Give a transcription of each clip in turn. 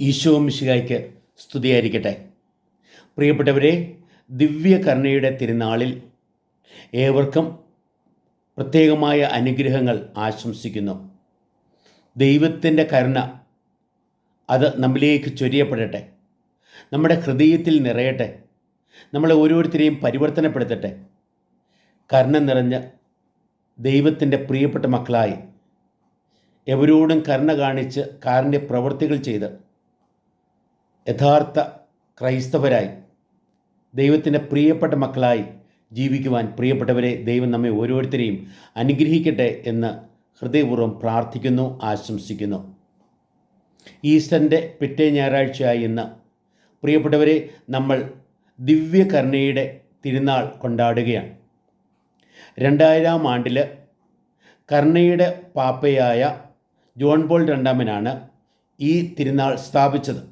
ഈശോ മിശിഹായ്ക്ക് സ്തുതിയായിരിക്കട്ടെ. പ്രിയപ്പെട്ടവരെ, ദിവ്യകരുണയുടെ തിരുനാളിൽ ഏവർക്കും പ്രത്യേകമായ അനുഗ്രഹങ്ങൾ ആശംസിക്കുന്നു. ദൈവത്തിൻ്റെ കരുണ അത് നമ്മിലേക്ക് ചൊരിയപ്പെടട്ടെ, നമ്മുടെ ഹൃദയത്തിൽ നിറയട്ടെ, നമ്മളെ ഓരോരുത്തരെയും പരിവർത്തനപ്പെടുത്തട്ടെ. കരുണ നിറഞ്ഞ ദൈവത്തിൻ്റെ പ്രിയപ്പെട്ട മക്കളായി എവരോടും കരുണ കാണിച്ച് കാരുണ്യ പ്രവൃത്തികൾ ചെയ്ത് യഥാർത്ഥ ക്രൈസ്തവരായി ദൈവത്തിൻ്റെ പ്രിയപ്പെട്ട മക്കളായി ജീവിക്കുവാൻ പ്രിയപ്പെട്ടവരെ, ദൈവം നമ്മെ ഓരോരുത്തരെയും അനുഗ്രഹിക്കട്ടെ എന്ന് ഹൃദയപൂർവ്വം പ്രാർത്ഥിക്കുന്നു, ആശംസിക്കുന്നു. ഈസ്റ്ററിൻ്റെ പിറ്റേ ഞായറാഴ്ചയായി ഇന്ന് പ്രിയപ്പെട്ടവരെ, നമ്മൾ ദിവ്യകരുണയുടെ തിരുനാൾ കൊണ്ടാടുകയാണ്. 2000 ആണ്ടിൽ കരുണയുടെ പാപ്പയായ ജോൺ പോൾ രണ്ടാമനാണ് ഈ തിരുനാൾ സ്ഥാപിച്ചത്.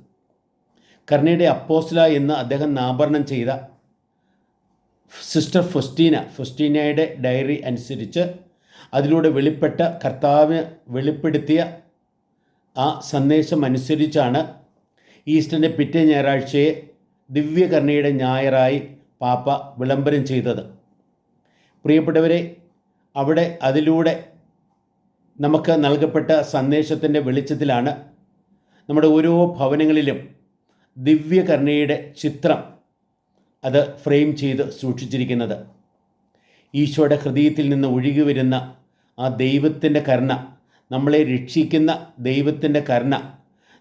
കരുണയുടെ അപ്പോസ്തല എന്ന് അദ്ദേഹം നാമകരണം ചെയ്ത സിസ്റ്റർ ഫൊസ്റ്റീനയുടെ ഡയറി അനുസരിച്ച് അതിലൂടെ വെളിപ്പെട്ട കർത്താവിന് വെളിപ്പെടുത്തിയ ആ സന്ദേശം അനുസരിച്ചാണ് ഈസ്റ്ററിൻ്റെ പിറ്റേ ഞായറാഴ്ചയെ ദിവ്യകരുണയുടെ ഞായറായി പാപ്പ വിളംബരം ചെയ്തത്. പ്രിയപ്പെട്ടവരെ, അതിലൂടെ നമുക്ക് നൽകപ്പെട്ട സന്ദേശത്തിൻ്റെ വെളിച്ചത്തിലാണ് നമ്മുടെ ഓരോ ഭവനങ്ങളിലും ദിവ്യകരുണയുടെ ചിത്രം അത് ഫ്രെയിം ചെയ്ത് സൂക്ഷിച്ചിരിക്കുന്നത്. ഈശോയുടെ ഹൃദയത്തിൽ നിന്ന് ഒഴുകി വരുന്ന ആ ദൈവത്തിൻ്റെ കരുണ, നമ്മളെ രക്ഷിക്കുന്ന ദൈവത്തിൻ്റെ കരുണ,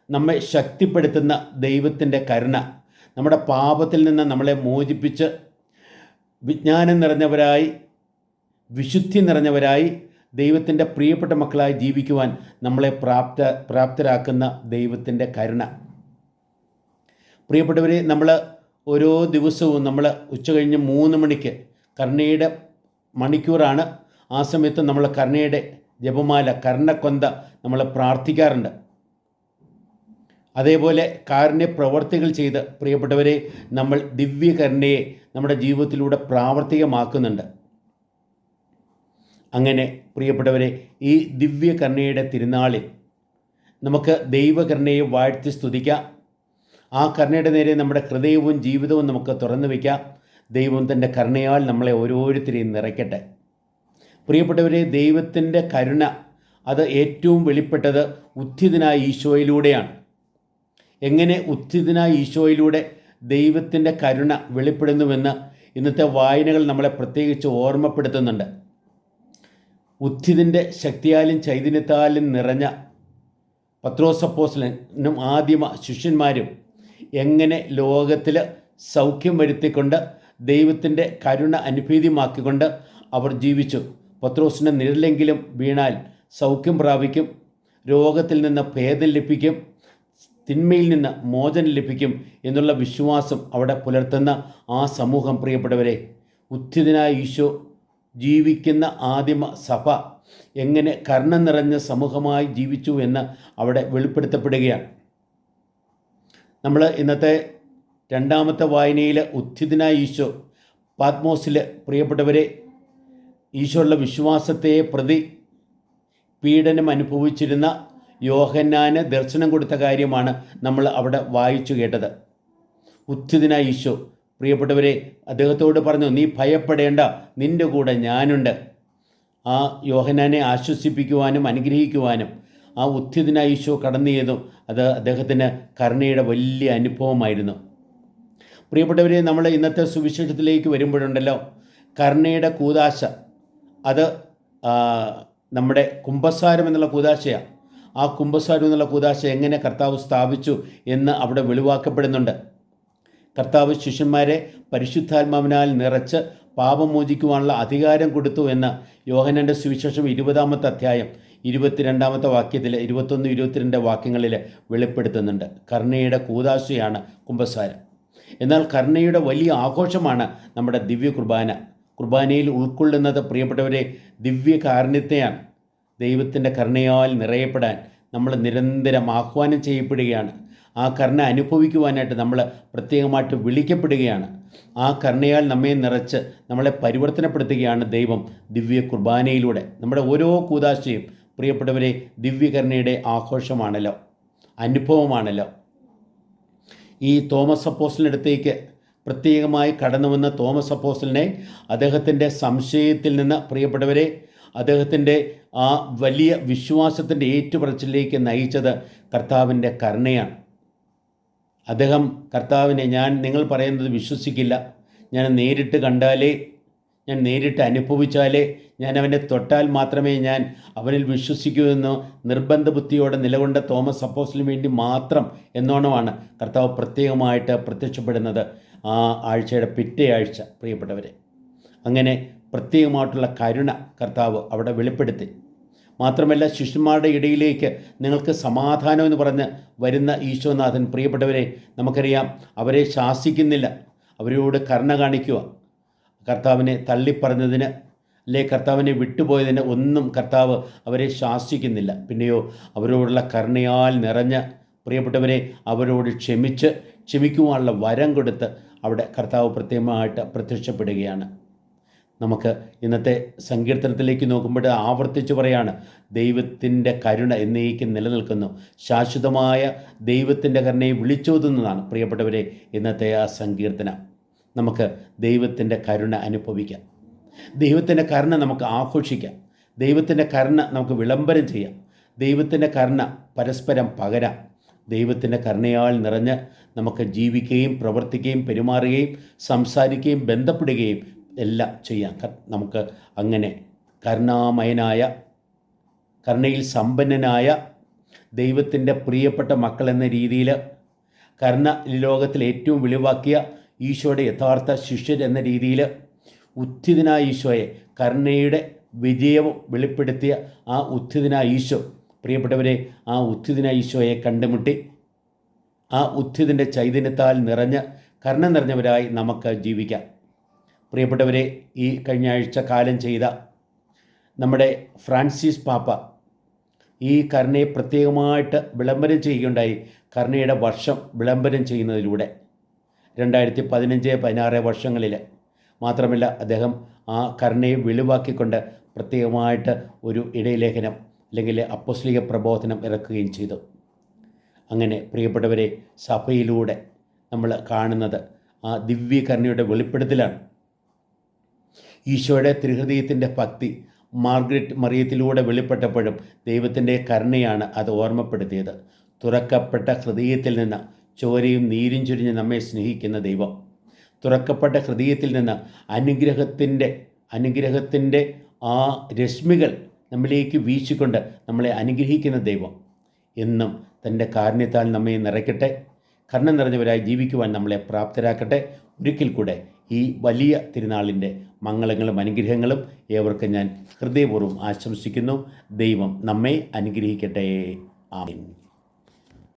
നമ്മെ ശക്തിപ്പെടുത്തുന്ന ദൈവത്തിൻ്റെ കരുണ, നമ്മുടെ പാപത്തിൽ നിന്ന് നമ്മളെ മോചിപ്പിച്ച് വിജ്ഞാനം നിറഞ്ഞവരായി, വിശുദ്ധി നിറഞ്ഞവരായി, ദൈവത്തിൻ്റെ പ്രിയപ്പെട്ട മക്കളായി ജീവിക്കുവാൻ നമ്മളെ പ്രാപ്തരാക്കുന്ന ദൈവത്തിൻ്റെ കരുണ. പ്രിയപ്പെട്ടവരെ, നമ്മൾ ഓരോ ദിവസവും നമ്മൾ ഉച്ചകഴിഞ്ഞ് 3 മണിക്ക് കരുണയുടെ മണിക്കൂറാണ്. ആ സമയത്ത് നമ്മൾ കരുണയുടെ ജപമാല, കരുണക്കൊന്ത നമ്മൾ പ്രാർത്ഥിക്കാറുണ്ട്. അതേപോലെ കാരുണ്യ പ്രവർത്തികൾ ചെയ്ത് പ്രിയപ്പെട്ടവരെ, നമ്മൾ ദിവ്യകരുണയെ നമ്മുടെ ജീവിതത്തിലൂടെ പ്രാവർത്തികമാക്കുന്നുണ്ട്. അങ്ങനെ പ്രിയപ്പെട്ടവരെ, ഈ ദിവ്യകരുണയുടെ തിരുനാളിൽ നമുക്ക് ദൈവകരുണയെ വാഴ്ത്തി സ്തുതിക്കാം. ആ കരുണയുടെ നേരെ നമ്മുടെ ഹൃദയവും ജീവിതവും നമുക്ക് തുറന്നു വയ്ക്കാം. ദൈവം തൻ്റെ കരുണയാൽ നമ്മളെ ഓരോരുത്തരെയും നിറയ്ക്കട്ടെ. പ്രിയപ്പെട്ടവരെ, ദൈവത്തിൻ്റെ കരുണ അത് ഏറ്റവും വെളിപ്പെട്ടത് ഉത്ഥിതനായ ഈശോയിലൂടെയാണ്. എങ്ങനെ ഉത്ഥിതനായ ഈശോയിലൂടെ ദൈവത്തിൻ്റെ കരുണ വെളിപ്പെടുന്നുവെന്ന് ഇന്നത്തെ വായനകൾ നമ്മളെ പ്രത്യേകിച്ച് ഓർമ്മപ്പെടുത്തുന്നുണ്ട്. ഉത്ഥിതൻ്റെ ശക്തിയാലും ചൈതന്യത്താലും നിറഞ്ഞ പത്രോസ് അപ്പോസ്തലനും ആദിമ ശിഷ്യന്മാരും എങ്ങനെ ലോകത്തിൽ സൗഖ്യം വരുത്തിക്കൊണ്ട് ദൈവത്തിൻ്റെ കരുണ അനുഭൂതിമാക്കിക്കൊണ്ട് അവർ ജീവിച്ചു. പത്രോസിൻ്റെ നിഴലെങ്കിലും വീണാൽ സൗഖ്യം പ്രാപിക്കും, രോഗത്തിൽ നിന്ന് ഭേദം ലഭിക്കും, തിന്മയിൽ നിന്ന് മോചനം ലഭിക്കും എന്നുള്ള വിശ്വാസം അവിടെ പുലർത്തുന്ന ആ സമൂഹം, പ്രിയപ്പെട്ടവരെ, ഉത്ഥിതനായ ഈശോ ജീവിക്കുന്ന ആദിമ സഭ എങ്ങനെ കരുണ നിറഞ്ഞ സമൂഹമായി ജീവിച്ചു എന്ന് അവിടെ വെളിപ്പെടുത്തപ്പെടുകയാണ്. നമ്മൾ ഇന്നത്തെ 2ാമത്തെ വായനയിൽ ഉത്ഥിതനായ ഈശോ പാത്മോസിൽ പ്രിയപ്പെട്ടവരെ ഈശോയുള്ള വിശ്വാസത്തെ പ്രതി പീഡനം അനുഭവിച്ചിരുന്ന യോഹന്നാന് ദർശനം കൊടുത്ത കാര്യമാണ് നമ്മൾ അവിടെ വായിച്ചു കേട്ടത്. ഉത്ഥിതനായ ഈശോ പ്രിയപ്പെട്ടവരെ അദ്ദേഹത്തോട് പറഞ്ഞു, നീ ഭയപ്പെടേണ്ട, നിൻ്റെ കൂടെ ഞാനുണ്ട്. ആ യോഹന്നാനെ ആശ്വസിപ്പിക്കുവാനും അനുഗ്രഹിക്കുവാനും ആ ഉത്ഥിതനായ ഈശോ കടന്നു ചെയ്തു. അത് അദ്ദേഹത്തിന് കരുണയുടെ വലിയ അനുഭവമായിരുന്നു. പ്രിയപ്പെട്ടവരെ, നമ്മൾ ഇന്നത്തെ സുവിശേഷത്തിലേക്ക് വരുമ്പോഴുണ്ടല്ലോ, കരുണയുടെ കൂദാശ അത് നമ്മുടെ കുമ്പസാരം എന്നുള്ള കൂദാശയാണ്. ആ കുമ്പസാരം എന്നുള്ള കൂദാശ എങ്ങനെ കർത്താവ് സ്ഥാപിച്ചു എന്ന് അവിടെ വെളിവാക്കപ്പെടുന്നുണ്ട്. കർത്താവ് ശിഷ്യന്മാരെ പരിശുദ്ധാത്മാവിനാൽ നിറച്ച് പാപം മോചിക്കുവാനുള്ള അധികാരം കൊടുത്തു എന്ന് യോഹന്നാൻ്റെ സുവിശേഷം 20-ാമത്തെ അധ്യായം 22-ാമത്തെ വാക്യത്തിൽ 21, 22 വാക്യങ്ങളിൽ വെളിപ്പെടുത്തുന്നുണ്ട്. കരുണയുടെ കൂദാശയാണ് കുമ്പസാരം. എന്നാൽ കരുണയുടെ വലിയ ആഘോഷമാണ് നമ്മുടെ ദിവ്യ കുർബാന. കുർബാനയിൽ ഉൾക്കൊള്ളുന്നത് പ്രിയപ്പെട്ടവരെ ദിവ്യകാരുണ്യത്തെയാണ്. ദൈവത്തിൻ്റെ കരുണയാൽ നിറയപ്പെടാൻ നമ്മൾ നിരന്തരം ആഹ്വാനം ചെയ്യപ്പെടുകയാണ്. ആ കരുണ അനുഭവിക്കുവാനായിട്ട് നമ്മൾ പ്രത്യേകമായിട്ട് വിളിക്കപ്പെടുകയാണ്. ആ കരുണയാൽ നമ്മെ നിറച്ച് നമ്മളെ പരിവർത്തനപ്പെടുത്തുകയാണ് ദൈവം ദിവ്യ കുർബാനയിലൂടെ. നമ്മുടെ ഓരോ കൂദാശയും പ്രിയപ്പെട്ടവരെ ദിവ്യകരുണയുടെ ആഘോഷമാണല്ലോ, അനുഭവമാണല്ലോ. ഈ തോമസ് അപ്പോസ്റ്റലിൻ്റെ അടുത്തേക്ക് പ്രത്യേകമായി കടന്നു വന്ന തോമസ് അപ്പോസ്റ്റലിനെ അദ്ദേഹത്തിൻ്റെ സംശയത്തിൽ നിന്ന്, പ്രിയപ്പെട്ടവരെ, അദ്ദേഹത്തിൻ്റെ ആ വലിയ വിശ്വാസത്തിൻ്റെ ഏറ്റുപറച്ചിലേക്ക് നയിച്ചത് കർത്താവിൻ്റെ കരുണയാണ്. അദ്ദേഹം കർത്താവിനെ, നിങ്ങൾ പറയുന്നത് വിശ്വസിക്കില്ല, ഞാൻ നേരിട്ട് കണ്ടാലേ, ഞാൻ നേരിട്ട് അനുഭവിച്ചാലേ, ഞാൻ അവനെ തൊട്ടാൽ മാത്രമേ ഞാൻ അവനിൽ വിശ്വസിക്കൂ എന്ന് നിർബന്ധ ബുദ്ധിയോടെ നിലകൊണ്ട തോമസ് അപ്പോസ്റ്റലിന് വേണ്ടി മാത്രം എന്നോണമാണ് കർത്താവ് പ്രത്യേകമായിട്ട് പ്രത്യക്ഷപ്പെടുന്നത് ആ ആഴ്ചയുടെ പിറ്റേ ആഴ്ച. പ്രിയപ്പെട്ടവരെ, അങ്ങനെ പ്രത്യേകമായിട്ടുള്ള കരുണ കർത്താവ് അവിടെ വെളിപ്പെടുത്തി. മാത്രമല്ല, ശിഷ്യന്മാരുടെ ഇടയിലേക്ക് നിങ്ങൾക്ക് സമാധാനം എന്ന് പറഞ്ഞ് വരുന്ന ഈശോനാഥൻ, പ്രിയപ്പെട്ടവരെ, നമുക്കറിയാം, അവരെ ശാസിക്കുന്നില്ല, അവരോട് കരുണ കാണിക്കുക. കർത്താവിനെ തള്ളിപ്പറഞ്ഞതിന്, അല്ലെ കർത്താവിനെ വിട്ടുപോയതിന് ഒന്നും കർത്താവ് അവരെ ശാസിക്കുന്നില്ല. പിന്നെയോ അവരോടുള്ള കരുണയാൽ നിറഞ്ഞ്, പ്രിയപ്പെട്ടവരെ, അവരോട് ക്ഷമിക്കുവാനുള്ള വരം കൊടുത്ത് അവിടെ കർത്താവ് പ്രത്യേകമായിട്ട് പ്രത്യക്ഷപ്പെടുകയാണ്. നമുക്ക് ഇന്നത്തെ സങ്കീർത്തനത്തിലേക്ക് നോക്കുമ്പോൾ ആവർത്തിച്ച് പറയാണ്, ദൈവത്തിൻ്റെ കരുണ എന്നേക്കും നിലനിൽക്കുന്നു. ശാശ്വതമായ ദൈവത്തിൻ്റെ കരുണയെ വിളിച്ചോതുന്നതാണ് പ്രിയപ്പെട്ടവരെ ഇന്നത്തെ ആ സങ്കീർത്തനം. നമുക്ക് ദൈവത്തിൻ്റെ കരുണ അനുഭവിക്കാം, ദൈവത്തിൻ്റെ കരുണ നമുക്ക് ആഘോഷിക്കാം, ദൈവത്തിൻ്റെ കരുണ നമുക്ക് വിളംബരം ചെയ്യാം, ദൈവത്തിൻ്റെ കരുണ പരസ്പരം പകരാം. ദൈവത്തിൻ്റെ കരുണയാൽ നിറഞ്ഞ് നമുക്ക് ജീവിക്കുകയും പ്രവർത്തിക്കുകയും പെരുമാറുകയും സംസാരിക്കുകയും ബന്ധപ്പെടുകയും എല്ലാം ചെയ്യാം. നമുക്ക് അങ്ങനെ കരുണാമയനായ, കരുണയിൽ സമ്പന്നനായ ദൈവത്തിൻ്റെ പ്രിയപ്പെട്ട മക്കൾ എന്ന രീതിയിൽ, കരുണ ലോകത്തിൽ ഏറ്റവും വെളിവാക്കിയ ഈശോയുടെ യഥാർത്ഥ ശിഷ്യർ എന്ന രീതിയിൽ, ഉത്ഥിതനായ ഈശോയെ, കരുണയുടെ വിജയവും വെളിപ്പെടുത്തിയ ആ ഉത്ഥിതനായ ഈശോ, പ്രിയപ്പെട്ടവരെ, ആ ഉത്ഥിതനായ ഈശോയെ കണ്ടുമുട്ടി ആ ഉത്ഥിതൻ്റെ ചൈതന്യത്താൽ നിറഞ്ഞ് കരുണ നിറഞ്ഞവരായി നമുക്ക് ജീവിക്കാം. പ്രിയപ്പെട്ടവരെ, ഈ കഴിഞ്ഞ ആഴ്ച കാലം ചെയ്ത നമ്മുടെ ഫ്രാൻസിസ് പാപ്പ ഈ കരുണയെ പ്രത്യേകമായിട്ട് വിളംബരം ചെയ്യുകയുണ്ടായി. കരുണയുടെ വർഷം വിളംബരം ചെയ്യുന്നതിലൂടെ 2015-16 വർഷങ്ങളിൽ മാത്രമല്ല, അദ്ദേഹം ആ കരുണയെ വെളിവാക്കിക്കൊണ്ട് പ്രത്യേകമായിട്ട് ഒരു ഇടയലേഖനം അല്ലെങ്കിൽ അപ്പോസ്തലിക പ്രബോധനം ഇറക്കുകയും ചെയ്തു. അങ്ങനെ പ്രിയപ്പെട്ടവരെ, സഭയിലൂടെ നമ്മൾ കാണുന്നത് ആ ദിവ്യകരുണയുടെ വെളിപ്പെടുത്തലാണ്. ഈശോയുടെ തിരുഹൃദയത്തിൻ്റെ ഭക്തി മാർഗ്രറ്റ് മറിയത്തിലൂടെ വെളിപ്പെട്ടപ്പോഴും ദൈവത്തിൻ്റെ കരുണയാണ് അത് ഓർമ്മപ്പെടുത്തിയത്. തുറക്കപ്പെട്ട ഹൃദയത്തിൽ നിന്ന് ചോരയും നീരും ചൊരിഞ്ഞ് നമ്മെ സ്നേഹിക്കുന്ന ദൈവം, തുറക്കപ്പെട്ട ഹൃദയത്തിൽ നിന്ന് അനുഗ്രഹത്തിൻ്റെ ആ രശ്മികൾ നമ്മിലേക്ക് വീശിക്കൊണ്ട് നമ്മളെ അനുഗ്രഹിക്കുന്ന ദൈവം എന്നും തൻ്റെ കാരുണ്യത്താൽ നമ്മെ നിറയ്ക്കട്ടെ, കരുണ നിറഞ്ഞവരായി ജീവിക്കുവാൻ നമ്മളെ പ്രാപ്തരാക്കട്ടെ. ഒരിക്കൽ കൂടെ ഈ വലിയ തിരുനാളിൻ്റെ മംഗളങ്ങളും അനുഗ്രഹങ്ങളും ഏവർക്കും ഞാൻ ഹൃദയപൂർവ്വം ആശംസിക്കുന്നു. ദൈവം നമ്മെ അനുഗ്രഹിക്കട്ടെ. ആമേൻ.